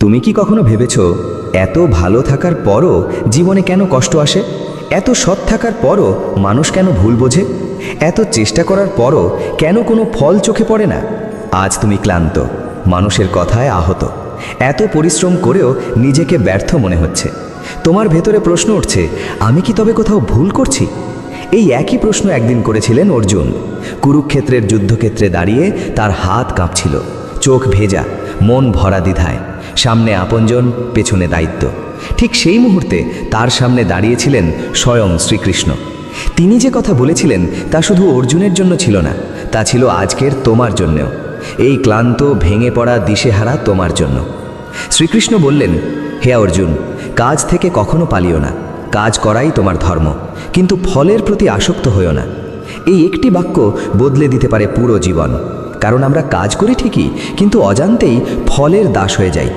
তুমি কি কখনো ভেবেছো এত ভালো থাকার পরও জীবনে কেন কষ্ট আসে? এত সৎ থাকার পরও মানুষ কেন ভুল বোঝে? এত চেষ্টা করার পরও কেন কোনো ফল চোখে পড়ে না? আজ তুমি ক্লান্ত, মানুষের কথায় আহত, এত পরিশ্রম করেও নিজেকে ব্যর্থ মনে হচ্ছে। তোমার ভেতরে প্রশ্ন উঠছে, আমি কি তবে কোথাও ভুল করছি? এই একই প্রশ্ন একদিন করেছিলেন অর্জুন। কুরুক্ষেত্রের যুদ্ধক্ষেত্রে দাঁড়িয়ে তার হাত কাঁপছিল, চোখ ভেজা, মন ভরা দ্বিধায়। সামনে আপনজন, পেছনে দায়িত্ব। ঠিক সেই মুহূর্তে তার সামনে দাঁড়িয়েছিলেন স্বয়ং শ্রীকৃষ্ণ। তিনি যে কথা বলেছিলেন তা শুধু অর্জুনের জন্য ছিল না, তা ছিল আজকের তোমার জন্যও। এই ক্লান্ত, ভেঙে পড়া, দিশেহারা তোমার জন্য। শ্রীকৃষ্ণ বললেন, হে অর্জুন, কাজ থেকে কখনো পালিও না। কাজ করাই তোমার ধর্ম, কিন্তু ফলের প্রতি আসক্ত হইও না। এই একটি বাক্য বদলে দিতে পারে পুরো জীবন। কারণ আমরা কাজ করি ঠিকই, কিন্তু অজান্তেই ফলের দাস হয়ে যাই।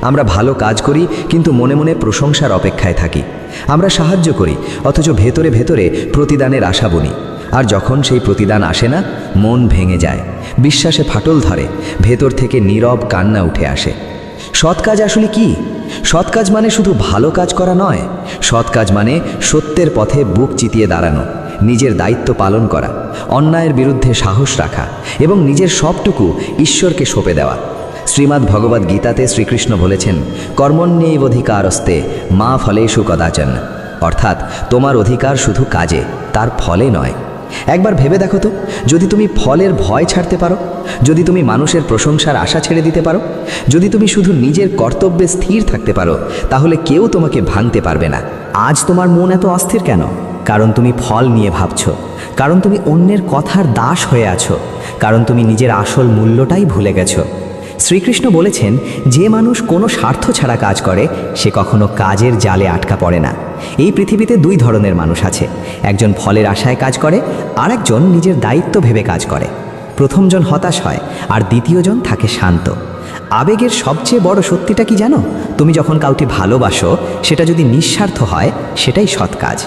আমরা ভালো কাজ করি, কিন্তু মনে মনে প্রশংসার অপেক্ষায় থাকি। আমরা সাহায্য করি, অথচ ভেতরে ভেতরে প্রতিদানের আশা বুনি। আর যখন সেই প্রতিদান আসে না, মন ভেঙে যায়, বিশ্বাসে ফাটল ধরে, ভেতর থেকে নীরব কান্না উঠে আসে। সৎ কাজ আসলে কি? সৎ কাজ মানে শুধু ভালো কাজ করা নয়। সৎ কাজ মানে সত্যের পথে বুক চিতিয়ে দাঁড়ানো, নিজের দায়িত্ব পালন করা, অন্যায়ের বিরুদ্ধে সাহস রাখা এবং নিজের সবটুকু ঈশ্বরকে সঁপে দেওয়া। শ্রীমদ্ ভগবদ্ গীতাতে শ্রীকৃষ্ণ বলেছেন, কর্মণ্যেবধিকারস্তে মা ফলেষু কদাচন। অর্থাৎ তোমার অধিকার শুধু কাজে, তার ফলে নয়। একবার ভেবে দেখো তো, যদি তুমি ফলের ভয় ছাড়তে পারো, যদি তুমি মানুষের প্রশংসার আশা ছেড়ে দিতে পারো, যদি তুমি শুধু নিজের কর্তব্যে স্থির থাকতে পারো, তাহলে কেউ তোমাকে ভাঙতে পারবে না। আজ তোমার মন এত অস্থির কেন? কারণ তুমি ফল নিয়ে ভাবছো, কারণ তুমি অন্যের কথার দাস হয়ে আছো, কারণ তুমি নিজের আসল মূল্যটাই ভুলে গেছো। শ্রীকৃষ্ণ বলেছেন, যে মানুষ কোনো স্বার্থ ছাড়া কাজ করে সে কখনো কাজের জালে আটকা পড়ে না। এই পৃথিবীতে দুই ধরনের মানুষ আছে, একজন ফলের আশায় কাজ করে, আর একজন নিজের দায়িত্ব ভেবে কাজ করে। প্রথমজন হতাশ হয়, আর দ্বিতীয়জন থাকে শান্ত। আবেগের সবচেয়ে বড় সত্যিটা কি জানো? তুমি যখন কাউকে ভালোবাসো, সেটা যদি নিঃস্বার্থ হয়, সেটাই সৎ কাজ।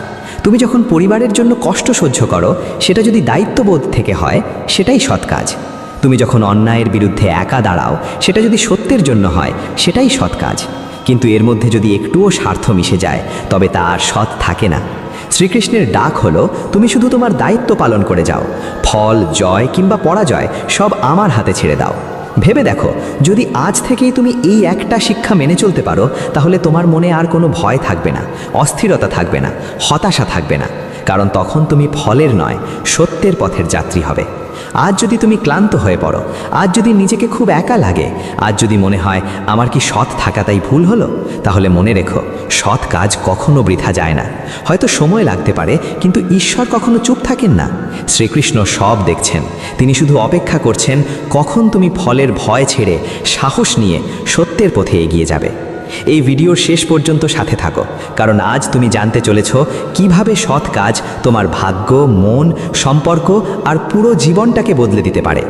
তুমি যখন পরিবারের জন্য কষ্ট সহ্য করো, সেটা যদি দায়িত্ববোধ থেকে হয়, সেটাই সৎ কাজ। তুমি যখন অন্যায়ের বিরুদ্ধে একা দাঁড়াও, সেটা যদি সত্যের জন্য হয়, সেটাই সৎ কাজ। কিন্তু এর মধ্যে যদি একটুও স্বার্থ মিশে যায়, তবে তা আর সৎ থাকে না। শ্রীকৃষ্ণের ডাক হলো, তুমি শুধু তোমার দায়িত্ব পালন করে যাও। ফল, জয় কিংবা পরাজয় সব আমার হাতে ছেড়ে দাও। ভেবে দেখো, যদি আজ থেকেই তুমি এই একটা শিক্ষা মেনে চলতে পারো, তাহলে তোমার মনে আর কোনো ভয় থাকবে না, অস্থিরতা থাকবে না, হতাশা থাকবে না। কারণ তখন তুমি ফলের নয়, সত্যের পথের যাত্রী হবে। আজ যদি তুমি ক্লান্ত হয়ে পড়ো, আজ যদি নিজেকে খুব একা লাগে, আজ যদি মনে হয় আমার কি সৎ থাকাটাই ভুল হলো, তাহলে মনে রেখো, সৎ কাজ কখনো বৃথা যায় না। হয়তো সময় লাগতে পারে, কিন্তু ঈশ্বর কখনো চুপ থাকেন না। শ্রীকৃষ্ণ সব দেখছেন, তিনি শুধু অপেক্ষা করছেন কখন তুমি ফলের ভয় ছেড়ে সাহস নিয়ে সত্যের পথে এগিয়ে যাবে। এই ভিডিওর শেষ পর্যন্ত সাথে থাকো, কারণ আজ তুমি জানতে চলেছ কিভাবে সৎ কাজ তোমার ভাগ্য, মন, সম্পর্ক আর পুরো জীবনটাকে বদলে দিতে পারে।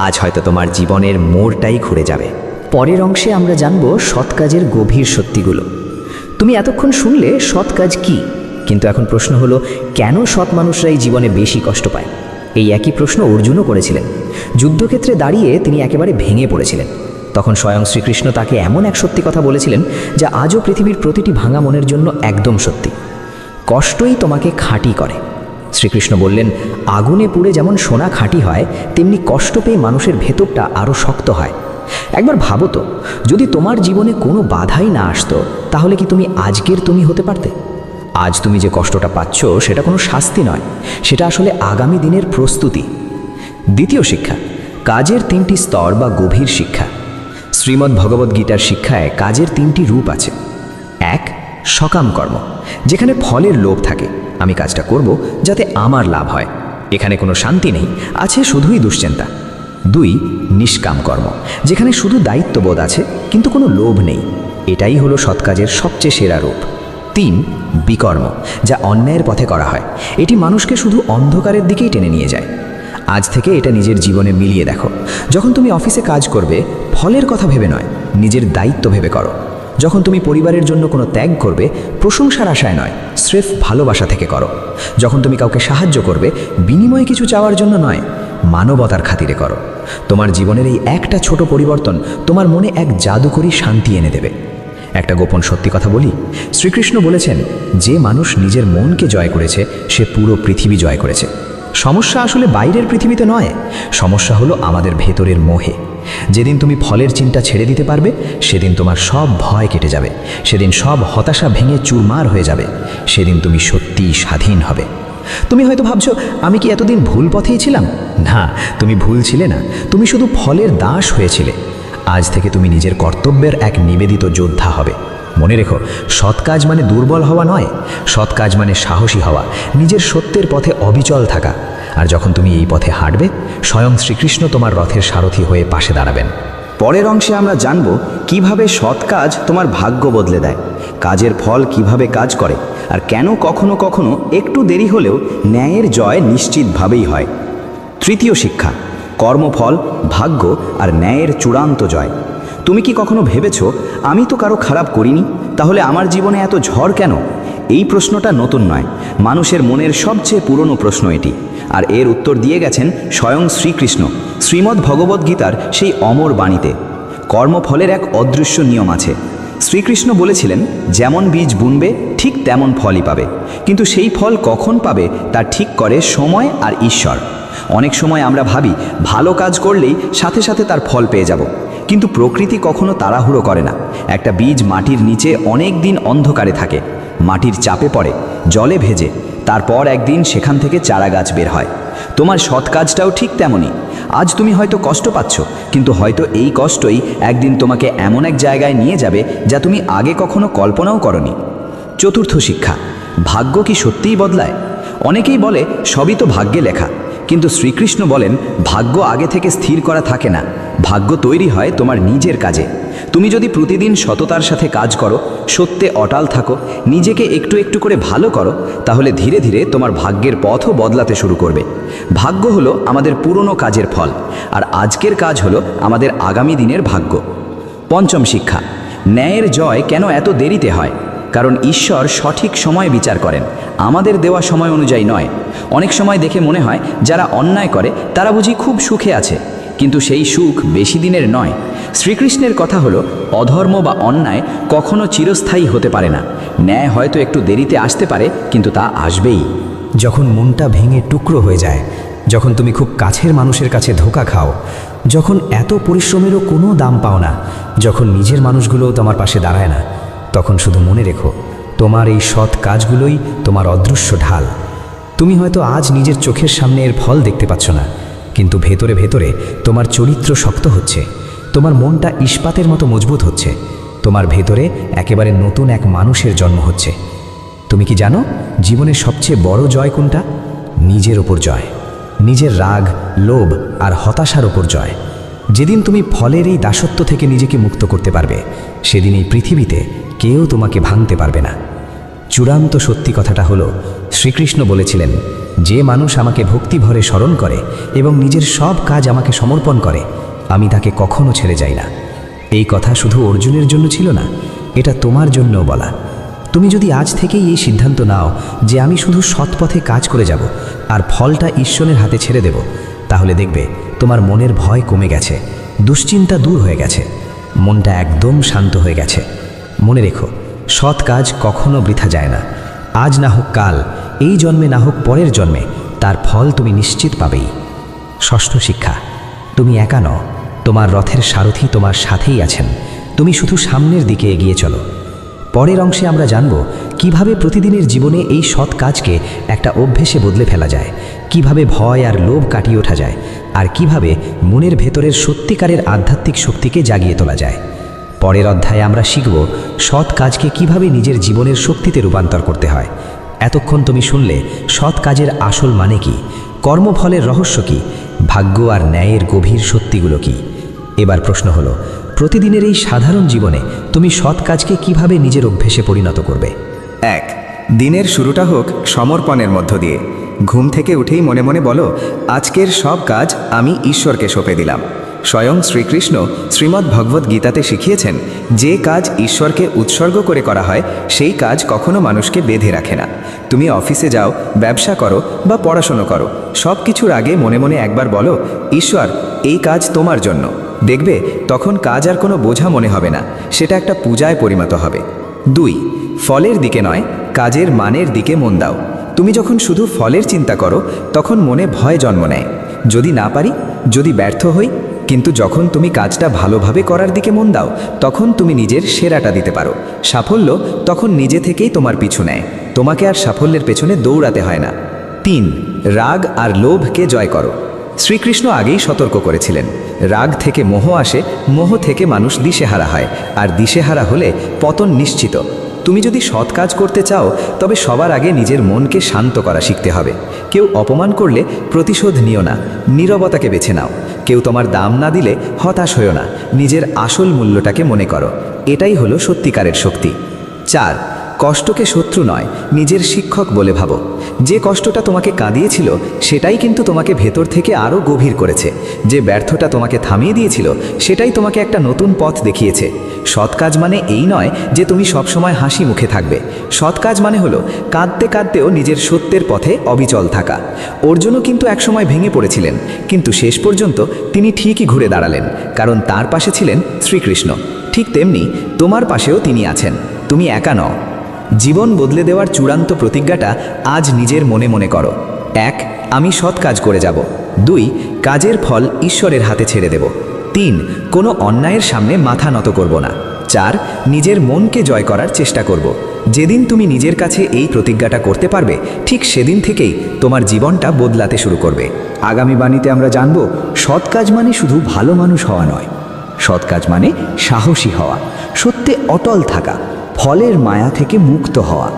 আজ হয়তো তোমার জীবনের মোড়টাই ঘুরে যাবে। পরের অংশে আমরা জানব সৎ কাজের গভীর সত্যিগুলো। তুমি এতক্ষণ শুনলে সৎ কাজ কি, কিন্তু এখন প্রশ্ন হলো, কেন সৎ মানুষরাই জীবনে বেশি কষ্ট পায়? এই একই প্রশ্ন অর্জুনও করেছিলেন। যুদ্ধক্ষেত্রে দাঁড়িয়ে তিনি একেবারে ভেঙে পড়েছিলেন। তখন স্বয়ং শ্রীকৃষ্ণ তাকে এমন এক সত্যি কথা বলেছিলেন, যা আজও পৃথিবীর প্রতিটি ভাঙা মনের জন্য একদম সত্যি। কষ্টই তোমাকে খাঁটি করে। শ্রীকৃষ্ণ বললেন, আগুনে পুড়ে যেমন সোনা খাঁটি হয়, তেমনি কষ্ট পেয়ে মানুষের ভেতরটা আরও শক্ত হয়। একবার ভাবো তো, যদি তোমার জীবনে কোনো বাধাই না আসতো, তাহলে কি তুমি আজকের তুমি হতে পারতে? আজ তুমি যে কষ্টটা পাচ্ছ, সেটা কোনো শাস্তি নয়, সেটা আসলে আগামী দিনের প্রস্তুতি। দ্বিতীয় শিক্ষা, কাজের তিনটি স্তর বা গভীর শিক্ষা। শ্রীমদ্ ভগবদ্ গীতার শিক্ষায় কাজের তিনটি রূপ আছে। এক, সকাম কর্ম, যেখানে ফলের লোভ থাকে, আমি কাজটা করব যাতে আমার লাভ হয়, এখানে কোনো শান্তি নেই, আছে শুধুই দুশ্চিন্তা। দুই, নিষ্কাম কর্ম, যেখানে শুধু দায়িত্ববোধ আছে কিন্তু কোনো লোভ নেই, এটাই হলো সৎ কাজের সবচেয়ে সেরা রূপ। তিন, বিকর্ম, যা অন্যায়ের পথে করা হয়, এটি মানুষকে শুধু অন্ধকারের দিকেই টেনে নিয়ে যায়। আজ থেকে এটা নিজের জীবনে মিলিয়ে দেখো। যখন তুমি অফিসে কাজ করবে, ফলের কথা ভেবে নয়, নিজের দায়িত্ব ভেবে করো। যখন তুমি পরিবারের জন্য কোনো ত্যাগ করবে, প্রশংসার আশায় নয়, স্রেফ ভালোবাসা থেকে করো। যখন তুমি কাউকে সাহায্য করবে, বিনিময়ে কিছু চাওয়ার জন্য নয়, মানবতার খাতিরে করো। তোমার জীবনের এই একটা ছোট পরিবর্তন তোমার মনে এক জাদুকরী শান্তি এনে দেবে। একটা গোপন সত্যি কথা বলি, শ্রীকৃষ্ণ বলেছেন, যে মানুষ নিজের মনকে জয় করেছে সে পুরো পৃথিবী জয় করেছে। সমস্যা আসলে বাইরের পৃথিবীতে নয়, সমস্যা হলো আমাদের ভেতরের মোহে। যেদিন তুমি ফলের চিন্তা ছেড়ে দিতে পারবে, সেদিন তোমার সব ভয় কেটে যাবে, সেদিন সব হতাশা ভেঙে চুরমার হয়ে যাবে, সেদিন তুমি সত্যিই স্বাধীন হবে। তুমি হয়তো ভাবছো, আমি কি এতদিন ভুল পথেই ছিলাম? না, তুমি ভুল ছিলে না, তুমি শুধু ফলের দাস হয়েছিলে। আজ থেকে তুমি নিজের কর্তব্যের এক নিবেদিত যোদ্ধা হবে। মনে রেখো, সৎ কাজ মানে দুর্বল হওয়া নয়, সৎ কাজ মানে সাহসী হওয়া, নিজের সত্যের পথে অবিচল থাকা। আর যখন তুমি এই পথে হাঁটবে, স্বয়ং শ্রীকৃষ্ণ তোমার রথের সারথি হয়ে পাশে দাঁড়াবেন। পরের অংশে আমরা জানব কিভাবে সৎ কাজ তোমার ভাগ্য বদলে দেয়, কাজের ফল কিভাবে কাজ করে, আর কেন কখনো কখনো একটু দেরি হলেও ন্যায়ের জয় নিশ্চিতভাবেই হয়। তৃতীয় শিক্ষা, কর্মফল, ভাগ্য আর ন্যায়ের চূড়ান্ত জয়। তুমি কি কখনো ভেবেছ, আমি তো কারো খারাপ করিনি, তাহলে আমার জীবনে এত ঝড় কেন? এই প্রশ্নটা নতুন নয়, মানুষের মনের সবচেয়ে পুরনো প্রশ্ন এটি। আর এর উত্তর দিয়ে গেছেন স্বয়ং শ্রীকৃষ্ণ শ্রীমদ্ ভগবদ্গীতার সেই অমর বাণীতে। কর্মফলের এক অদৃশ্য নিয়ম আছে। শ্রীকৃষ্ণ বলেছিলেন, যেমন বীজ বুনবে ঠিক তেমন ফলই পাবে, কিন্তু সেই ফল কখন পাবে তা ঠিক করে সময় আর ঈশ্বর। অনেক সময় আমরা ভাবি ভালো কাজ করলেই সাথে সাথে তার ফল পেয়ে যাব, কিন্তু প্রকৃতি কখনো তাড়াহুড়ো করে না। একটা বীজ মাটির নিচে অনেক দিন অন্ধকারে থাকে, মাটির চাপে পড়ে, জলে ভেজে, তারপর একদিন সেখান থেকে চারা গাছ বের হয়। তোমার সৎ কাজটাও ঠিক তেমনই। আজ তুমি হয়তো কষ্ট পাচ্ছ, কিন্তু হয়তো এই কষ্টই একদিন তোমাকে এমন এক জায়গায় নিয়ে যাবে যা তুমি আগে কখনো কল্পনাও করনি। চতুর্থ শিক্ষা, ভাগ্য কি সত্যিই বদলায়? অনেকেই বলে সবই তো ভাগ্যে লেখা, কিন্তু শ্রীকৃষ্ণ বলেন, ভাগ্য আগে থেকে স্থির করা থাকে না, ভাগ্য তৈরি হয় তোমার নিজের কাজে। তুমি যদি প্রতিদিন সততার সাথে কাজ করো, সত্যে অটল থাকো, নিজেকে একটু একটু করে ভালো করো, তাহলে ধীরে ধীরে তোমার ভাগ্যের পথও বদলাতে শুরু করবে। ভাগ্য হলো আমাদের পুরনো কাজের ফল, আর আজকের কাজ হলো আমাদের আগামী দিনের ভাগ্য। পঞ্চম শিক্ষা, ন্যায়ের জয় কেন এত দেরিতে হয়? কারণ ঈশ্বর সঠিক সময় বিচার করেন, আমাদের দেওয়া সময় অনুযায়ী নয়। অনেক সময় দেখে মনে হয় যারা অন্যায় করে তারা বুঝি খুব সুখে আছে, কিন্তু সেই সুখ বেশি দিনের নয়। শ্রীকৃষ্ণের কথা হলো, অধর্ম বা অন্যায় কখনো চিরস্থায়ী হতে পারে না। ন্যায় হয়তো একটু দেরিতে আসতে পারে, কিন্তু তা আসবেই। যখন মনটা ভেঙে টুকরো হয়ে যায়, যখন তুমি খুব কাছের মানুষের কাছে ধোঁকা খাও, যখন এত পরিশ্রমেরও কোনো দাম পাও না, যখন নিজের মানুষগুলোও তোমার পাশে দাঁড়ায় না, তখন শুধু মনে রেখো, তোমার এই সৎ কাজগুলোই তোমার অদৃশ্য ঢাল। তুমি হয়তো আজ নিজের চোখের সামনে এর ফল দেখতে পাচ্ছ না, কিন্তু ভেতরে ভেতরে তোমার চরিত্র শক্ত হচ্ছে, তোমার মনটা ইস্পাতের মতো মজবুত হচ্ছে, তোমার ভেতরে একেবারে নতুন এক মানুষের জন্ম হচ্ছে। তুমি কি জানো জীবনের সবচেয়ে বড় জয় কোনটা? নিজের ওপর জয়, নিজের রাগ, লোভ আর হতাশার ওপর জয়। যেদিন তুমি ফলের এই দাসত্ব থেকে নিজেকে মুক্ত করতে পারবে, সেদিন এই পৃথিবীতে কেউ তোমাকে ভাঙতে পারবে না। চূড়ান্ত সত্যি কথাটা হলো, শ্রীকৃষ্ণ বলেছিলেন, যে মানুষ আমাকে ভক্তিভরে স্মরণ করে এবং নিজের সব কাজ আমাকে সমর্পণ করে, আমি তাকে কখনো ছেড়ে যাই না। এই কথা শুধু অর্জুনের জন্য ছিল না, এটা তোমার জন্যও বলা। তুমি যদি আজ থেকেই এই সিদ্ধান্ত নাও যে আমি শুধু সৎ পথে কাজ করে যাব আর ফলটা ঈশ্বরের হাতে ছেড়ে দেব, তাহলে দেখবে তোমার মনের ভয় কমে গেছে, দুশ্চিন্তা দূর হয়ে গেছে, মনটা একদম শান্ত হয়ে গেছে। মনে রেখো, সৎ কাজ কখনো বৃথা যায় না। আজ না হোক কাল, এই জন্মে না হোক পরের জন্মে, তার ফল তুমি নিশ্চিত পাবেই। ষষ্ঠ শিক্ষা, তুমি একা নও, তোমার রথের সারথি তোমার সাথেই আছেন। তুমি শুধু সামনের দিকে এগিয়ে চলো। পরের অংশে আমরা জানব কিভাবে প্রতিদিনের জীবনে এই সৎ কাজকে একটা অভ্যেসে বদলে ফেলা যায়, কিভাবে ভয় আর লোভ কাটিয়ে ওঠা যায়, আর কিভাবে মনের ভেতরের সত্যিকারের আধ্যাত্মিক শক্তিকে জাগিয়ে তোলা যায়। পরের অধ্যায়ে আমরা শিখব সৎ কাজকে কিভাবে নিজের জীবনের শক্তিতে রূপান্তর করতে হয়। এতক্ষণ তুমি শুনলে সৎ কাজের আসল মানে কি, কর্মফলের রহস্য কি, ভাগ্য আর ন্যায়ের গভীর সত্যিগুলো কি। এবার প্রশ্ন হলো, প্রতিদিনের এই সাধারণ জীবনে তুমি সৎ কাজকে কিভাবে নিজের অভ্যেসে পরিণত করবে? 1. দিনের শুরুটা হোক সমর্পণের মধ্য দিয়ে। ঘুম থেকে উঠেই মনে মনে বলো, আজকের সব কাজ আমি ঈশ্বরকে সঁপে দিলাম। স্বয়ং শ্রীকৃষ্ণ শ্রীমদ্ ভগবদ্ গীতাতে শিখিয়েছেন, যে কাজ ঈশ্বরকে উৎসর্গ করে করা হয় সেই কাজ কখনো মানুষকে বেঁধে রাখে না। তুমি অফিসে যাও, ব্যবসা করো বা পড়াশোনা করো, সব কিছুর আগে মনে মনে একবার বলো, ঈশ্বর, এই কাজ তোমার জন্য। দেখবে তখন কাজ আর কোনো বোঝা মনে হবে না, সেটা একটা পূজায় পরিণত হবে। 2, ফলের দিকে নয়, কাজের মানের দিকে মন দাও। তুমি যখন শুধু ফলের চিন্তা করো তখন মনে ভয় জন্ম নেয়, যদি না পারি, যদি ব্যর্থ হই। কিন্তু যখন তুমি কাজটা ভালোভাবে করার দিকে মন দাও তখন তুমি নিজের সেরাটা দিতে পারো। সাফল্য তখন নিজে থেকেই তোমার পিছু নেয়, তোমাকে আর সাফল্যের পেছনে দৌড়াতে হয় না। 3, রাগ আর লোভকে জয় করো। শ্রীকৃষ্ণ আগেই সতর্ক করেছিলেন, রাগ থেকে মোহ আসে, মোহ থেকে মানুষ দিশেহারা হয়, আর দিশেহারা হলে পতন নিশ্চিত। তুমি যদি সৎ কাজ করতে চাও তবে সবার আগে নিজের মনকে শান্ত করা শিখতে হবে। কেউ অপমান করলে প্রতিশোধ নিও না, নীরবতাকে বেছে নাও। কেউ তোমার দাম না দিলে হতাশ হও না, নিজের আসল মূল্যটাকে মনে করো। এটাই হলো সত্যিকারের শক্তি। 4, কষ্টকে শত্রু নয়, নিজের শিক্ষক বলে ভাবো। যে কষ্টটা তোমাকে কাঁদিয়েছিল সেটাই কিন্তু তোমাকে ভেতর থেকে আরও গভীর করেছে। যে ব্যর্থতা তোমাকে থামিয়ে দিয়েছিল সেটাই তোমাকে একটা নতুন পথ দেখিয়েছে। সৎ কাজ মানে এই নয় যে তুমি সবসময় হাসি মুখে থাকবে। সৎ কাজ মানে হলো কাঁদতে কাঁদতেও নিজের সত্যের পথে অবিচল থাকা। অর্জুনও কিন্তু একসময় ভেঙে পড়েছিলেন, কিন্তু শেষ পর্যন্ত তিনি ঠিকই ঘুরে দাঁড়ালেন, কারণ তার পাশে ছিলেন শ্রীকৃষ্ণ। ঠিক তেমনি তোমার পাশেও তিনি আছেন, তুমি একা নও। জীবন বদলে দেওয়ার চূড়ান্ত প্রতিজ্ঞাটা আজ নিজের মনে মনে করো। 1, আমি সৎ কাজ করে যাব। 2, কাজের ফল ঈশ্বরের হাতে ছেড়ে দেব। 3, কোনো অন্যায়ের সামনে মাথা নত করব না। 4, নিজের মনকে জয় করার চেষ্টা করব। যেদিন তুমি নিজের কাছে এই প্রতিজ্ঞাটা করতে পারবে, ঠিক সেদিন থেকেই তোমার জীবনটা বদলাতে শুরু করবে। আগামী বাণীতে আমরা জানব, সৎ কাজ মানে শুধু ভালো মানুষ হওয়া নয়, সৎ কাজ মানে সাহসী হওয়া, সত্যে অটল থাকা, ফলের মায়া থেকে মুক্ত হওয়া।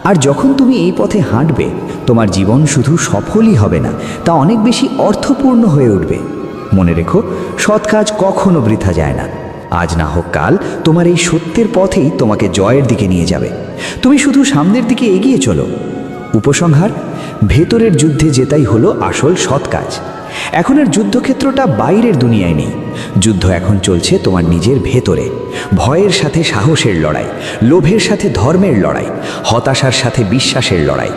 আর যখন তুমি এই পথে হাঁটবে, তোমার জীবন শুধু সফলই হবে না, তা অনেক বেশি অর্থপূর্ণ হয়ে উঠবে। মনে রেখো, সৎ কাজ কখনো বৃথা যায় না। আজ না হোক কাল তোমার এই সত্যের পথেই তোমাকে জয়ের দিকে নিয়ে যাবে। তুমি শুধু সামনের দিকে এগিয়ে চলো। উপসংহার, ভেতরের যুদ্ধে জেতাই হলো আসল সৎ কাজ। এখন আর যুদ্ধক্ষেত্রটা বাইরের দুনিয়ায় নেই, যুদ্ধ এখন চলছে তোমার নিজের ভেতরে। ভয়ের সাথে সাহসের লড়াই, লোভের সাথে ধর্মের লড়াই, হতাশার সাথে বিশ্বাসের লড়াই।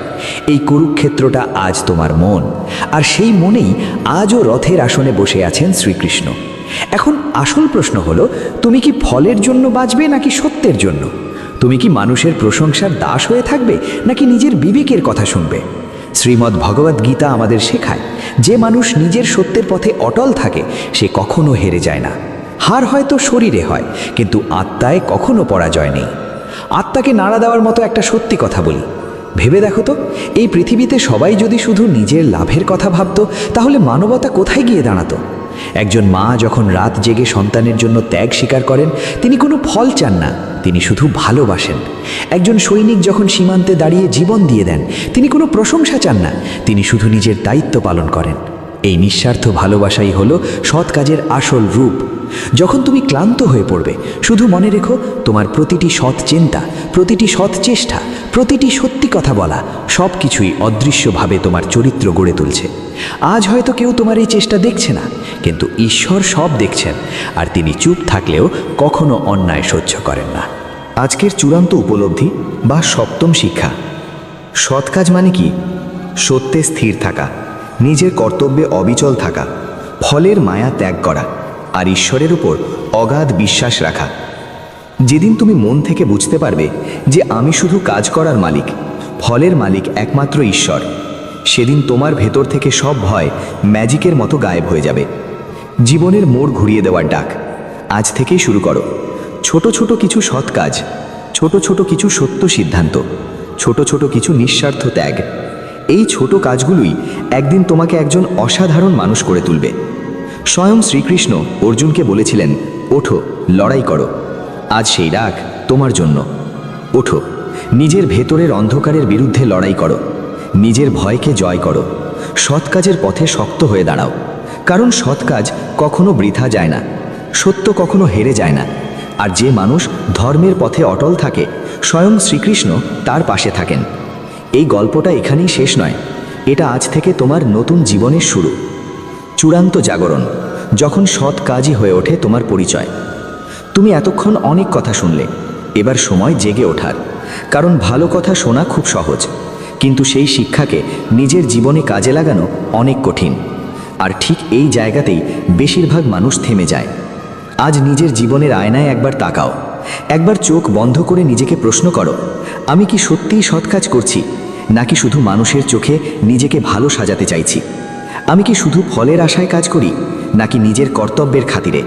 এই কুরুক্ষেত্রটা আজ তোমার মন, আর সেই মনেই আজও রথের আসনে বসে আছেন শ্রীকৃষ্ণ। এখন আসল প্রশ্ন হলো, তুমি কি ফলের জন্য বাঁচবে নাকি সত্যের জন্য? তুমি কি মানুষের প্রশংসার দাস হয়ে থাকবে নাকি নিজের বিবেকের কথা শুনবে? শ্রীমদ্ ভগবদ্ গীতা আমাদের শেখায়, যে মানুষ নিজের সত্যের পথে অটল থাকে সে কখনো হেরে যায় না। হার হয়তো শরীরে হয়, কিন্তু আত্মায় কখনো পরাজয় নেই। আত্মাকে নাড়া দেওয়ার মতো একটা সত্যি কথা বলি, ভেবে দেখো তো, এই পৃথিবীতে সবাই যদি শুধু নিজের লাভের কথা ভাবতো, তাহলে মানবতা কোথায় গিয়ে দাঁড়াতো? একজন মা যখন রাত জেগে সন্তানের জন্য ত্যাগ স্বীকার করেন, তিনি কোনো ফল চান না, তিনি শুধু ভালোবাসেন। একজন সৈনিক যখন সীমান্তে দাঁড়িয়ে জীবন দিয়ে দেন, তিনি কোনো প্রশংসা চান না, তিনি শুধু নিজের দায়িত্ব পালন করেন। এই নিঃস্বার্থ ভালোবাসাই হলো সৎ কাজের আসল রূপ। যখন তুমি ক্লান্ত হয়ে পড়বে, শুধু মনে রেখো, তোমার প্রতিটি সৎ চিন্তা, প্রতিটি সৎ চেষ্টা, প্রতিটি সত্যি কথা বলা, সব কিছুই অদৃশ্যভাবে তোমার চরিত্র গড়ে তুলছে। আজ হয়তো কেউ তোমার এই চেষ্টা দেখছে না, কিন্তু ঈশ্বর সব দেখছেন, আর তিনি চুপ থাকলেও কখনো অন্যায় সহ্য করেন না। আজকের চূড়ান্ত উপলব্ধি বা সপ্তম শিক্ষা, সৎ কাজ মানে কি? সত্যে স্থির থাকা, নিজের কর্তব্যে অবিচল থাকা, ফলের মায়া ত্যাগ করা, আর ঈশ্বরের উপর অগাধ বিশ্বাস রাখা। যেদিন তুমি মন থেকে বুঝতে পারবে যে আমি শুধু কাজ করার মালিক, ফলের মালিক একমাত্র ঈশ্বর, সেদিন তোমার ভেতর থেকে সব ভয় ম্যাজিকের মতো গায়েব হয়ে যাবে। জীবনের মোড় ঘুরিয়ে দেওয়ার ডাক আজ থেকেই শুরু করো। ছোট ছোট কিছু সৎ কাজ, ছোট ছোট কিছু সত্য সিদ্ধান্ত, ছোট ছোট কিছু নিঃস্বার্থ ত্যাগ। এই ছোট কাজগুলোই একদিন তোমাকে একজন অসাধারণ মানুষ করে তুলবে। স্বয়ং শ্রীকৃষ্ণ অর্জুনকে বলেছিলেন, ওঠো, লড়াই করো। আজ সেই ডাক তোমার জন্য। ওঠো, নিজের ভেতরের অন্ধকারের বিরুদ্ধে লড়াই করো, নিজের ভয়কে জয় করো, সৎ কাজের পথে শক্ত হয়ে দাঁড়াও। কারণ সৎ কাজ কখনো বৃথা যায় না, সত্য কখনো হেরে যায় না। আর যে মানুষ ধর্মের পথে অটল থাকে, স্বয়ং শ্রীকৃষ্ণ তার পাশে থাকেন। এই গল্পটা এখানেই শেষ নয়, এটা আজ থেকে তোমার নতুন জীবনের শুরু। চূড়ান্ত জাগরণ, যখন সৎ কাজই হয়ে ওঠে তোমার পরিচয়। তুমি এতক্ষণ অনেক কথা শুনলে, এবার সময় জেগে ওঠার। কারণ ভালো কথা শোনা খুব সহজ, কিন্তু সেই শিক্ষাকে নিজের জীবনে কাজে লাগানো অনেক কঠিন। আর ঠিক এই জায়গাতেই বেশিরভাগ মানুষ থেমে যায়। আজ নিজের জীবনের আয়নায় একবার তাকাও, একবার চোখ বন্ধ করে নিজেকে প্রশ্ন করো, আমি কি সত্যিই সৎ কাজ করছি, নাকি শুধু মানুষের চোখে নিজেকে ভালো সাজাতে চাইছি? আমি কি শুধু ফলের আশায় কাজ করি, নাকি নিজের কর্তব্যের খাতিরে?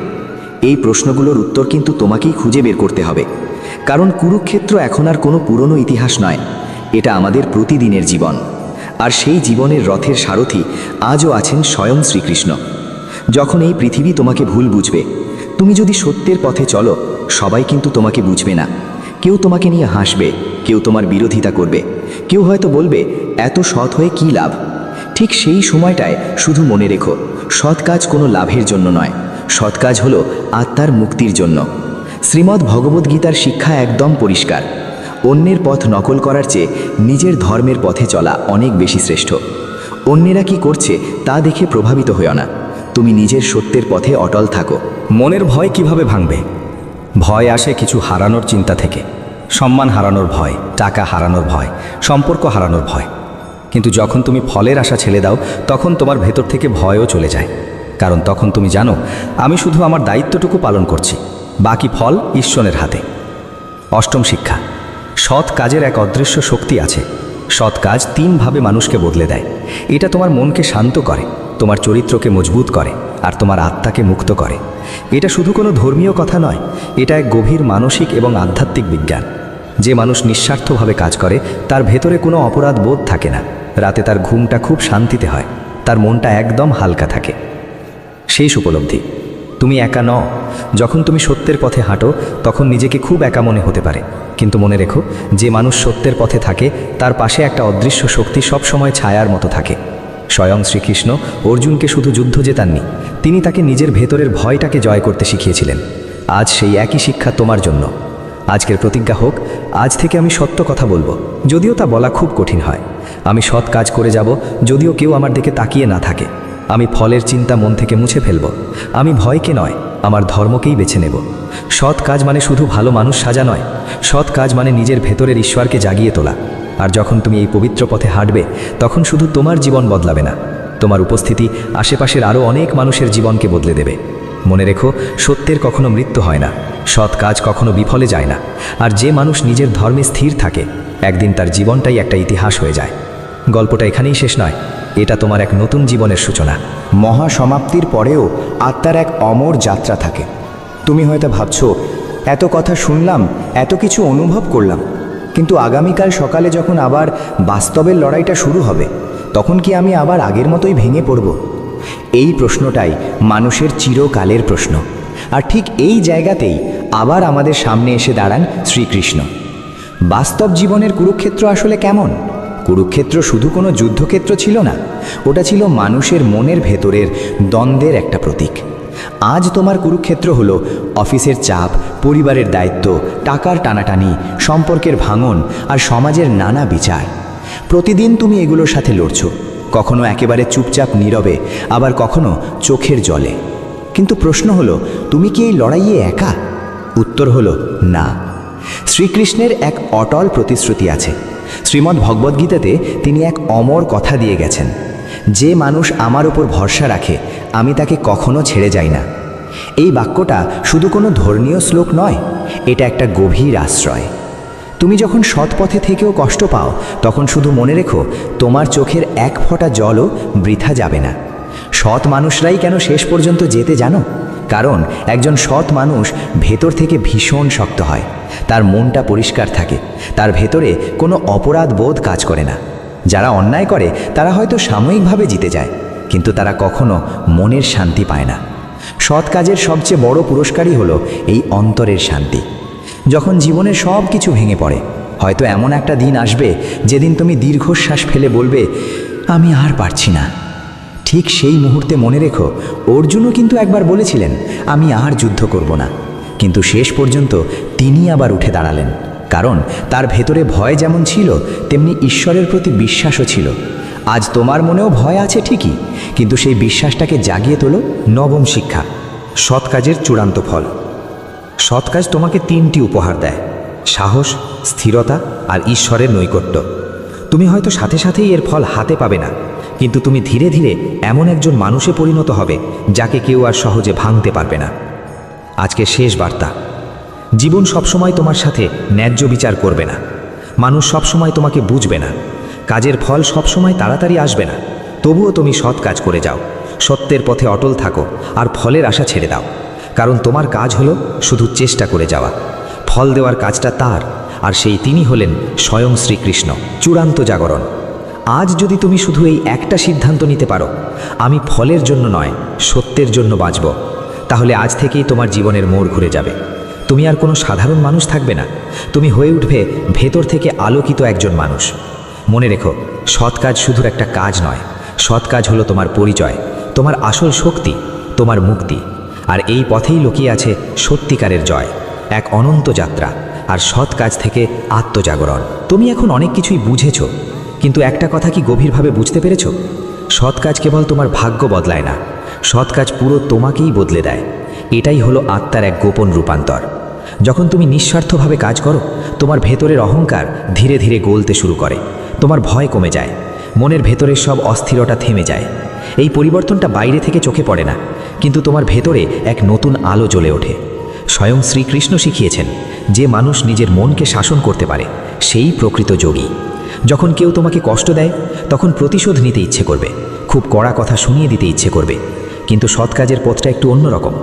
এই প্রশ্নগুলোর উত্তর কিন্তু তোমাকেই খুঁজে বের করতে হবে। কারণ কুরুক্ষেত্র এখন আর কোনো পুরনো ইতিহাস নয়, এটা আমাদের প্রতিদিনের জীবন। আর সেই জীবনের রথের সারথি আজও আছেন স্বয়ং শ্রীকৃষ্ণ। যখন এই পৃথিবী তোমাকে ভুল বুঝবে, তুমি যদি সত্যের পথে চলো, সবাই কিন্তু তোমাকে বুঝবে না। কেউ তোমাকে নিয়ে হাসবে, কেউ তোমার বিরোধিতা করবে, কেউ হয়তো বলবে এত সৎ হয়ে কী লাভ। ঠিক সেই সময়টায় শুধু মনে রেখো, সৎ কাজ কোনো লাভের জন্য নয়, সৎ কাজ হলো আত্মার মুক্তির জন্য। শ্রীমদ্ ভগবদ্গীতার শিক্ষা একদম পরিষ্কার, অন্যের পথ নকল করার চেয়ে নিজের ধর্মের পথে চলা অনেক বেশি শ্রেষ্ঠ। অন্যেরা কি করছে তা দেখে প্রভাবিত হইও না, তুমি নিজের সত্যের পথে অটল থাকো। মনের ভয় কিভাবে ভাঙবে? ভয় আসে কিছু হারানোর চিন্তা থেকে। সম্মান হারানোর ভয়, টাকা হারানোর ভয়, সম্পর্ক হারানোর ভয়। কিন্তু যখন তুমি ফলের আশা ছেড়ে দাও, তখন তোমার ভেতর থেকে ভয়ও চলে যায়। কারণ তখন তুমি জানো, আমি শুধু আমার দায়িত্বটুকু পালন করছি, বাকি ফল ঈশ্বরের হাতে। অষ্টম শিক্ষা, সৎ কাজের এক অদৃশ্য শক্তি আছে। সৎ কাজ তিনভাবে মানুষকে বদলে দেয়। এটা তোমার মনকে শান্ত করে, তোমার চরিত্রকে মজবুত করে, আর তোমার আত্মাকে মুক্ত করে। এটা শুধু কোনো ধর্মীয় কথা নয়, এটা এক গভীর মানসিক এবং আধ্যাত্মিক বিজ্ঞান। যে মানুষ নিঃস্বার্থভাবে কাজ করে, তার ভেতরে কোনো অপরাধ বোধ থাকে না। রাতে তার ঘুমটা খুব শান্তিতে হয়, তার মনটা একদম হালকা থাকে। শেষ উপলব্ধি, তুমি একা নও। যখন তুমি সত্যের পথে হাঁটো, তখন নিজেকে খুব একা মনে হতে পারে। কিন্তু মনে রেখো, যে মানুষ সত্যের পথে থাকে, তার পাশে একটা অদৃশ্য শক্তি সবসময় ছায়ার মতো থাকে। স্বয়ং শ্রীকৃষ্ণ অর্জুনকে শুধু যুদ্ধ জেতাননি, তিনি তাকে নিজের ভেতরের ভয়টাকে জয় করতে শিখিয়েছিলেন। আজ সেই একই শিক্ষা তোমার জন্য। আজকের প্রতিজ্ঞা হোক, আজ থেকে আমি সত্য কথা বলবো, যদিও তা বলা খুব কঠিন হয়। আমি সৎ কাজ করে যাব, যদিও কেউ আমার দিকে তাকিয়ে না থাকে। আমি ফলের চিন্তা মন থেকে মুছে ফেলব। আমি ভয়কে নয়, আমার ধর্মকেই বেছে নেব। সৎ কাজ মানে শুধু ভালো মানুষ সাজা নয়, সৎ কাজ মানে নিজের ভেতরের ঈশ্বরকে জাগিয়ে তোলা। আর যখন তুমি এই পবিত্র পথে হাঁটবে, তখন শুধু তোমার জীবন বদলাবে না, তোমার উপস্থিতি আশেপাশের আরও অনেক মানুষের জীবনকে বদলে দেবে। মনে রেখো, সত্যের কখনো মৃত্যু হয় না, সৎ কাজ কখনো বিফলে যায় না। আর যে মানুষ নিজের ধর্মে স্থির থাকে, একদিন তার জীবনটাই একটা ইতিহাস হয়ে যায়। গল্পটা এখানেই শেষ নয়, এটা তোমার এক নতুন জীবনের সূচনা। মহাসমাপ্তির পরেও আত্মার এক অমর যাত্রা থাকে। তুমি হয়তো ভাবছো, এত কথা শুনলাম, এত কিছু অনুভব করলাম, কিন্তু আগামীকাল সকালে যখন আবার বাস্তবের লড়াইটা শুরু হবে, তখন কি আমি আবার আগের মতোই ভেঙে পড়ব? এই প্রশ্নটাই মানুষের চিরকালের প্রশ্ন। আর ঠিক এই জায়গাতেই আবার আমাদের সামনে এসে দাঁড়ান শ্রীকৃষ্ণ। বাস্তব জীবনের কুরুক্ষেত্র আসলে কেমন? কুরুক্ষেত্র শুধু কোনো যুদ্ধক্ষেত্র ছিল না, ওটা ছিল মানুষের মনের ভেতরের দ্বন্দ্বের একটা প্রতীক। আজ তোমার কুরুক্ষেত্র হলো অফিসের চাপ, পরিবারের দায়িত্ব, টাকার টানাটানি, সম্পর্কের ভাঙন আর সমাজের নানা বিচার। প্রতিদিন তুমি এগুলোর সাথে লড়ছো, কখনো একেবারে চুপচাপ নীরবে, আবার কখনো চোখের জলে। কিন্তু প্রশ্ন হলো, তুমি কি এই লড়াইয়ে একা? উত্তর হলো না। শ্রীকৃষ্ণের এক অটল প্রতিশ্রুতি আছে। শ্রীমদ্ ভগবদ্গীতাতে তিনি এক অমর কথা দিয়ে গেছেন, যে মানুষ আমার উপর ভরসা রাখে, আমি তাকে কখনো ছেড়ে যাই না। এই বাক্যটা শুধু কোনো ধর্মীয় শ্লোক নয়, এটা একটা গভীর আশ্রয়। তুমি যখন সৎ পথে থেকেও কষ্ট পাও, তখন শুধু মনে রেখো, তোমার চোখের এক ফোঁটা জলও বৃথা যাবে না। সৎ মানুষরাই কেন শেষ পর্যন্ত যেতে জানো? কারণ একজন সৎ মানুষ ভেতর থেকে ভীষণ শক্ত হয়, তার মনটা পরিষ্কার থাকে, তার ভেতরে কোনো অপরাধ বোধ কাজ করে না। যারা অন্যায় করে তারা হয়তো সাময়িকভাবে জিতে যায়, কিন্তু তারা কখনো মনের শান্তি পায় না। সৎ কাজের সবচেয়ে বড় পুরস্কারই হলো এই অন্তরের শান্তি। যখন জীবনের সব কিছু ভেঙে পড়ে, হয়তো এমন একটা দিন আসবে যেদিন তুমি দীর্ঘশ্বাস ফেলে বলবে, আমি আর পারছি না। ঠিক সেই মুহূর্তে মনে রেখো, অর্জুনও কিন্তু একবার বলেছিলেন, আমি আর যুদ্ধ করব না। কিন্তু শেষ পর্যন্ত তিনি আবার উঠে দাঁড়ালেন, কারণ তার ভেতরে ভয় যেমন ছিল, তেমনি ঈশ্বরের প্রতি বিশ্বাসও ছিল। আজ তোমার মনেও ভয় আছে ঠিকই, কিন্তু সেই বিশ্বাসটাকে জাগিয়ে তোলো। নবম শিক্ষা, সৎ কাজের চূড়ান্ত ফল। সৎ কাজ তোমাকে 3টি উপহার দেয়: সাহস, স্থিরতা আর ঈশ্বরের নৈকট্য। তুমি হয়তো সাথে সাথেই এর ফল হাতে পাবে না, কিন্তু তুমি ধীরে ধীরে এমন একজন মানুষে পরিণত হবে যাকে কেউ আর সহজে ভাঙতে পারবে না। আজকে শেষ বার্তা, জীবন সবসময় তোমার সাথে ন্যায্য বিচার করবে না। মানুষ সবসময় তোমাকে বুঝবে না। কাজের ফল সবসময় তাড়াতাড়ি আসবে না। তবুও তুমি সৎ কাজ করে যাও, সত্যের পথে অটল থাকো আর ফলের আশা ছেড়ে দাও। কারণ তোমার কাজ হলো শুধু চেষ্টা করে যাওয়া। ফল দেওয়ার কাজটা তার, আর সেই তিনি হলেন স্বয়ং শ্রীকৃষ্ণ। চূড়ান্ত জাগরণ। আজ যদি তুমি শুধু এই একটা সিদ্ধান্ত নিতে পারো, আমি ফলের জন্য নয়, সত্যের জন্য বাঁচব, তাহলে আজ থেকেই তোমার জীবনের মোড় ঘুরে যাবে। তুমি আর কোনো সাধারণ মানুষ থাকবে না, তুমি হয়ে উঠবে ভেতর থেকে আলোকিত একজন মানুষ। মনে রেখো, সৎ কাজ শুধু একটা কাজ নয়, সৎ কাজ হলো তোমার পরিচয়, তোমার আসল শক্তি, তোমার মুক্তি। আর এই পথেই লুকিয়ে আছে সত্যিকারের জয়, এক অনন্ত যাত্রা, আর সৎ কাজ থেকে আত্মজাগরণ। তুমি এখন অনেক কিছুই বুঝেছো, কিন্তু একটা কথা কি গভীরভাবে বুঝতে পেরেছো? সৎ কাজ কেবল তোমার ভাগ্য বদলায় না, সৎ কাজ পুরো তোমাকেই বদলে দেয়। এটাই হলো আত্মার এক গোপন রূপান্তর। যখন তুমি নিঃস্বার্থভাবে কাজ করো, তোমার ভেতরের অহংকার ধীরে ধীরে গলতে শুরু করে, তোমার ভয় কমে যায়, মনের ভেতরের সব অস্থিরতা থেমে যায়। এই পরিবর্তনটা বাইরে থেকে চোখে পড়ে না, কিন্তু তোমার ভেতরে এক নতুন আলো জ্বলে ওঠে। স্বয়ং শ্রীকৃষ্ণ শিখিয়েছেন, যে মানুষ নিজের মনকে শাসন করতে পারে সেই প্রকৃত যোগী। যখন কেউ তোমাকে কষ্ট দেয়, তখন প্রতিশোধ নিতে ইচ্ছে করবে, খুব কড়া কথা শুনিয়ে দিতে ইচ্ছে করবে। কিন্তু সৎ কাজের পথটা একটু অন্যরকম।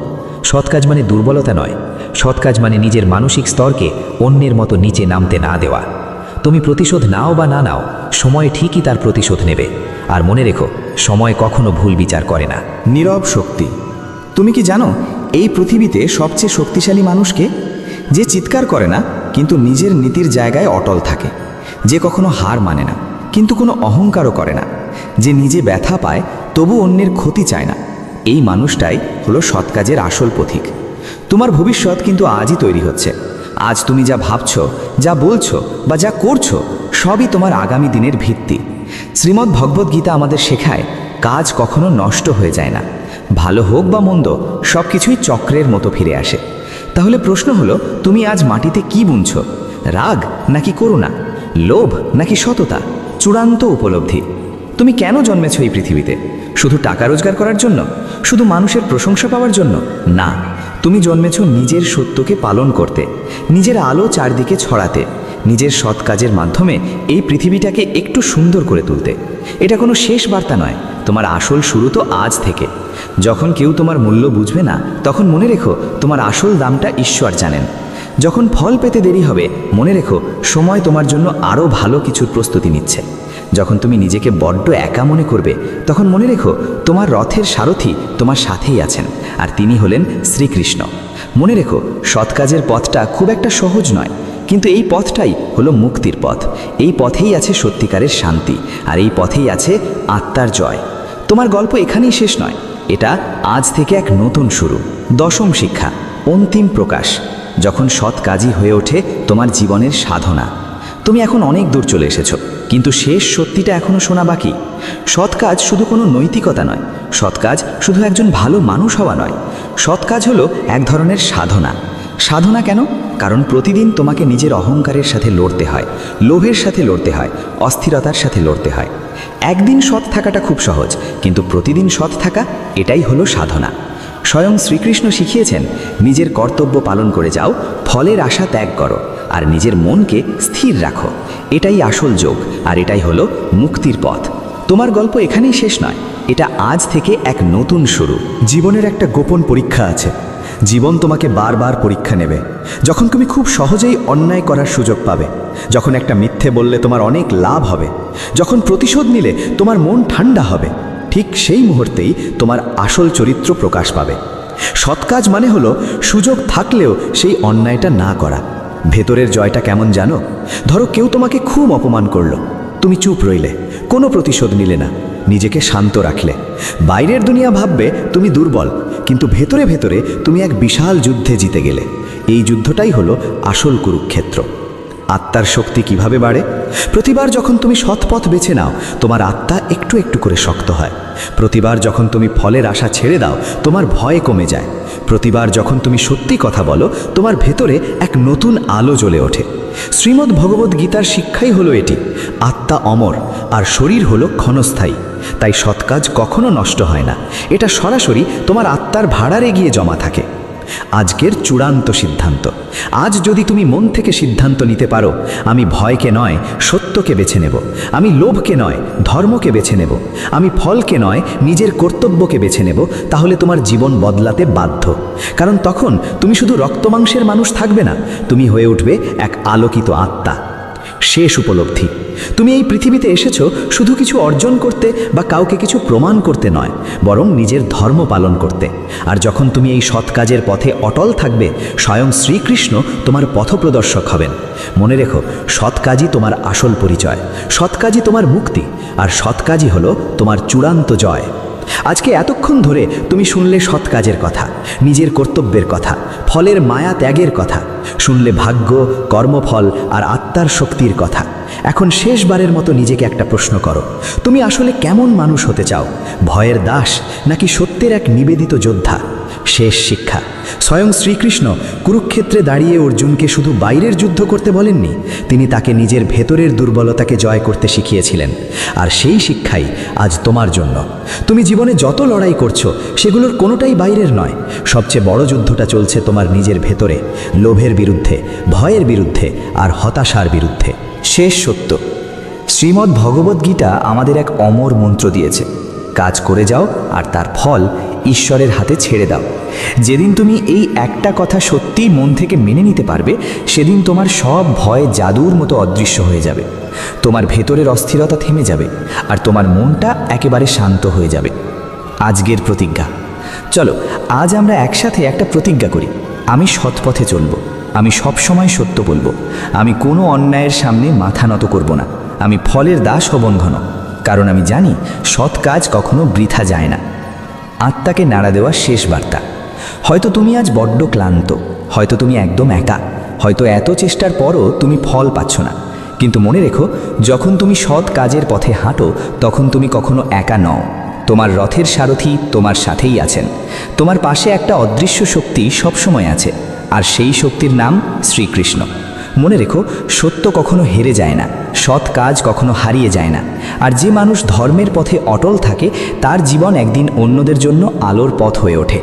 সৎ কাজ মানে দুর্বলতা নয়, সৎ কাজ মানে নিজের মানসিক স্তরকে অন্যের মতো নিচে নামতে না দেওয়া। তুমি প্রতিশোধ নাও বা না নাও, সময় ঠিকই তার প্রতিশোধ নেবে। আর মনে রেখো, সময় কখনো ভুল বিচার করে না। নীরব শক্তি। তুমি কি জানো এই পৃথিবীতে সবচেয়ে শক্তিশালী মানুষকে? যে চিৎকার করে না কিন্তু নিজের নীতির জায়গায় অটল থাকে, যে কখনো হার মানে না কিন্তু কোনো অহংকারও করে না, যে নিজে ব্যথা পায় তবু অন্যের ক্ষতি চায় না। এই মানুষটাই হলো সৎ কাজের আসল পথিক। তোমার ভবিষ্যৎ কিন্তু আজই তৈরি হচ্ছে। আজ তুমি যা ভাবছো, যা বলছো বা যা করছো, সবই তোমার আগামী দিনের ভিত্তি। শ্রীমদ্ ভগবদ গীতা আমাদের শেখায়, কাজ কখনো নষ্ট হয়ে যায় না। ভালো হোক বা মন্দ, সব কিছুই চক্রের মতো ফিরে আসে। তাহলে প্রশ্ন হলো, তুমি আজ মাটিতে কি বুনছো? রাগ নাকি করুণা? লোভ নাকি সততা? চূড়ান্ত উপলব্ধি। তুমি কেন জন্মেছ এই পৃথিবীতে? শুধু টাকা রোজগার করার জন্য? শুধু মানুষের প্রশংসা পাওয়ার জন্য? না, তুমি জন্মেছ নিজের সত্যকে পালন করতে, নিজের আলো চারদিকে ছড়াতে, নিজের সৎ কাজের মাধ্যমে এই পৃথিবীটাকে একটু সুন্দর করে তুলতে। এটা কোনো শেষ বার্তা নয়, তোমার আসল শুরু তো আজ থেকে। যখন কেউ তোমার মূল্য বুঝবে না, তখন মনে রেখো, তোমার আসল দামটা ঈশ্বর জানেন। যখন ফল পেতে দেরি হবে, মনে রেখো, সময় তোমার জন্য আরও ভালো কিছুর প্রস্তুতি নিচ্ছে। যখন তুমি নিজেকে বড্ড একা মনে করবে, তখন মনে রেখো, তোমার রথের সারথি তোমার সাথেই আছেন, আর তিনি হলেন শ্রীকৃষ্ণ। মনে রেখো, সৎ কাজের পথটা খুব একটা সহজ নয়, কিন্তু এই পথটাই হলো মুক্তির পথ। এই পথেই আছে সত্যিকারের শান্তি, আর এই পথেই আছে আত্মার জয়। তোমার গল্প এখানেই শেষ নয়, এটা আজ থেকে এক নতুন শুরু। দশম শিক্ষা, অন্তিম প্রকাশ। যখন সৎ কাজই হয়ে ওঠে তোমার জীবনের সাধনা। তুমি এখন অনেক দূর চলে এসেছো, কিন্তু শেষ সত্যিটা এখনও শোনা বাকি। সৎ কাজ শুধু কোনো নৈতিকতা নয়, সৎ কাজ শুধু একজন ভালো মানুষ হওয়া নয়, সৎ কাজ হলো এক ধরনের সাধনা। সাধনা কেন? কারণ প্রতিদিন তোমাকে নিজের অহংকারের সাথে লড়তে হয়, লোভের সাথে লড়তে হয়, অস্থিরতার সাথে লড়তে হয়। একদিন সৎ থাকাটা খুব সহজ, কিন্তু প্রতিদিন সৎ থাকা, এটাই হলো সাধনা। স্বয়ং শ্রীকৃষ্ণ শিখিয়েছেন, নিজের কর্তব্য পালন করে যাও, ফলের আশা ত্যাগ করো, আর নিজের মনকে স্থির রাখো। এটাই আসল যোগ, আর এটাই হলো মুক্তির পথ। তোমার গল্প এখানেই শেষ নয়, এটা আজ থেকে এক নতুন শুরু। জীবনের একটা গোপন পরীক্ষা আছে। জীবন তোমাকে বারবার পরীক্ষা নেবে। যখন তুমি খুব সহজেই অন্যায় করার সুযোগ পাবে, যখন একটা মিথ্যে বললে তোমার অনেক লাভ হবে, যখন প্রতিশোধ নিলে তোমার মন ঠান্ডা হবে, ঠিক সেই মুহূর্তেই তোমার আসল চরিত্র প্রকাশ পাবে। সৎ কাজ মানে হলো সুযোগ থাকলেও সেই অন্যায়টা না করা। ভেতরের জয়টা কেমন জানো? ধরো কেউ তোমাকে খুব অপমান করলো, তুমি চুপ রইলে, কোনো প্রতিশোধ নিলে না, নিজেকে শান্ত রাখলে। বাইরের দুনিয়া ভাববে তুমি দুর্বল, কিন্তু ভেতরে ভেতরে তুমি এক বিশাল যুদ্ধে জিতে গেলে। এই যুদ্ধটাই হলো আসল কুরুক্ষেত্র। আত্মার শক্তি কিভাবে বাড়ে? প্রতিবার যখন তুমি সৎ পথ বেছে নাও, তোমার আত্মা একটু একটু করে শক্ত হয়। প্রতিবার যখন তুমি ফলের আশা ছেড়ে দাও, তোমার ভয় কমে যায়। প্রতিবার যখন তুমি সত্যি কথা বলো, তোমার ভেতরে এক নতুন আলো জ্বলে ওঠে। শ্রীমদ্ ভগবদ্ গীতার শিক্ষাই হলো এটি, আত্মা অমর আর শরীর হলো ক্ষণস্থায়ী। তাই সৎ কাজ কখনো নষ্ট হয় না, এটা সরাসরি তোমার আত্মার ভাড়ারে গিয়ে জমা থাকে। আজকের চূড়ান্ত সিদ্ধান্ত, আজ যদি তুমি মন থেকে সিদ্ধান্ত নিতে পারো, আমি ভয়কে নয় সত্যকে বেছে নেব, আমি লোভকে নয় ধর্মকে বেছে নেব, আমি ফলকে নয় নিজের কর্তব্যকে বেছে নেব, তাহলে তোমার জীবন বদলাতে বাধ্য। কারণ তখন তুমি শুধু রক্তমাংসের মানুষ থাকবে না, তুমি হয়ে উঠবে এক আলোকিত আত্মা। শেষ উপলব্ধি, তুমি এই পৃথিবীতে এসেছো শুধু কিছু অর্জন করতে বা কাউকে কিছু প্রমাণ করতে নয়, বরং নিজের ধর্ম পালন করতে। আর যখন তুমি এই সৎ কাজের পথে অটল থাকবে, স্বয়ং শ্রীকৃষ্ণ তোমার পথপ্রদর্শক হবেন। মনে রেখো, সৎ কাজই তোমার আসল পরিচয়, সৎ কাজই তোমার মুক্তি, আর সৎ কাজই হলো তোমার চূড়ান্ত জয়। আজকে এতক্ষণ ধরে তুমি শুনলে সৎ কাজের কথা, নিজের কর্তব্যের কথা, ফলের মায়া ত্যাগের কথা, শুনলে ভাগ্য, কর্মফল আর আত্মার শক্তির কথা। এখন শেষবারের মতো নিজেকে একটা প্রশ্ন করো, তুমি আসলে কেমন মানুষ হতে চাও? ভয়ের দাস নাকি সত্যের এক নিবেদিত যোদ্ধা? শেষ শিক্ষা, স্বয়ং শ্রীকৃষ্ণ কুরুক্ষেত্রে দাঁড়িয়ে অর্জুনকে শুধু বাইরের যুদ্ধ করতে বলেননি, তিনি তাকে নিজের ভেতরের দুর্বলতাকে জয় করতে শিখিয়েছিলেন। আর সেই শিক্ষাই আজ তোমার জন্য। তুমি জীবনে যত লড়াই করছো, সেগুলোর কোনোটাই বাইরের নয়। সবচেয়ে বড় যুদ্ধটা চলছে তোমার নিজের ভেতরে, লোভের বিরুদ্ধে, ভয়ের বিরুদ্ধে আর হতাশার বিরুদ্ধে। শেষ সত্য, শ্রীমদ্ ভগবদ্গীতা আমাদের এক অমর মন্ত্র দিয়েছে, কাজ করে যাও আর তার ফল ঈশ্বরের হাতে ছেড়ে দাও। যেদিন তুমি এই একটা কথা সত্যিই মন থেকে মেনে নিতে পারবে, সেদিন তোমার সব ভয় জাদুর মতো অদৃশ্য হয়ে যাবে। তোমার ভেতরের অস্থিরতা থেমে যাবে আর তোমার মনটা একেবারে শান্ত হয়ে যাবে। আজকের প্রতিজ্ঞা, চলো আজ আমরা একসাথে একটা প্রতিজ্ঞা করি। আমি সৎ পথে চলব, আমি সবসময় সত্য বলবো, আমি কোনো অন্যায়ের সামনে মাথা নত করব না, আমি ফলের দাস হব না। কারণ আমি জানি সৎ কাজ কখনো বৃথা যায় না। আত্মাকে নাড়া দেওয়া শেষ বার্তা। হয়তো তুমি আজ বড্ড ক্লান্ত, হয়তো তুমি একদম একা, হয়তো এত চেষ্টার পরও তুমি ফল পাচ্ছ না। কিন্তু মনে রেখো, যখন তুমি সৎ কাজের পথে হাঁটো, তখন তুমি কখনো একা নও। তোমার রথের সারথি তোমার সাথেই আছেন। তোমার পাশে একটা অদৃশ্য শক্তি সবসময় আছে, আর সেই শক্তির নাম শ্রীকৃষ্ণ। মনে রেখো, সত্য কখনো হেরে যায় না, সৎ কাজ কখনো হারিয়ে যায় না। আর যে মানুষ ধর্মের পথে অটল থাকে, তার জীবন একদিন অন্যদের জন্য আলোর পথ হয়ে ওঠে।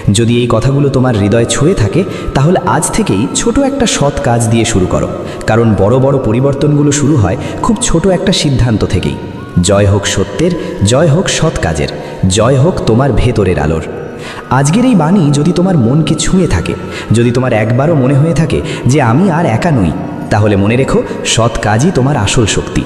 যদি এই কথাগুলো তোমার হৃদয় ছুঁয়ে থাকে, তাহলে আজ থেকেই ছোট একটা সৎ কাজ দিয়ে শুরু করো। কারণ বড় বড় পরিবর্তনগুলো শুরু হয় খুব ছোট একটা সিদ্ধান্ত থেকেই। জয় হোক সত্যের, জয় হোক সৎ কাজের, জয় হোক তোমার ভেতরের আলোর। আজকের এই বাণী যদি তোমার মনকে ছুঁয়ে থাকে, যদি তোমার একবারও মনে হয়ে থাকে যে আমি আর একা নই, তাহলে মনে রেখো, সৎ কাজই তোমার আসল শক্তি।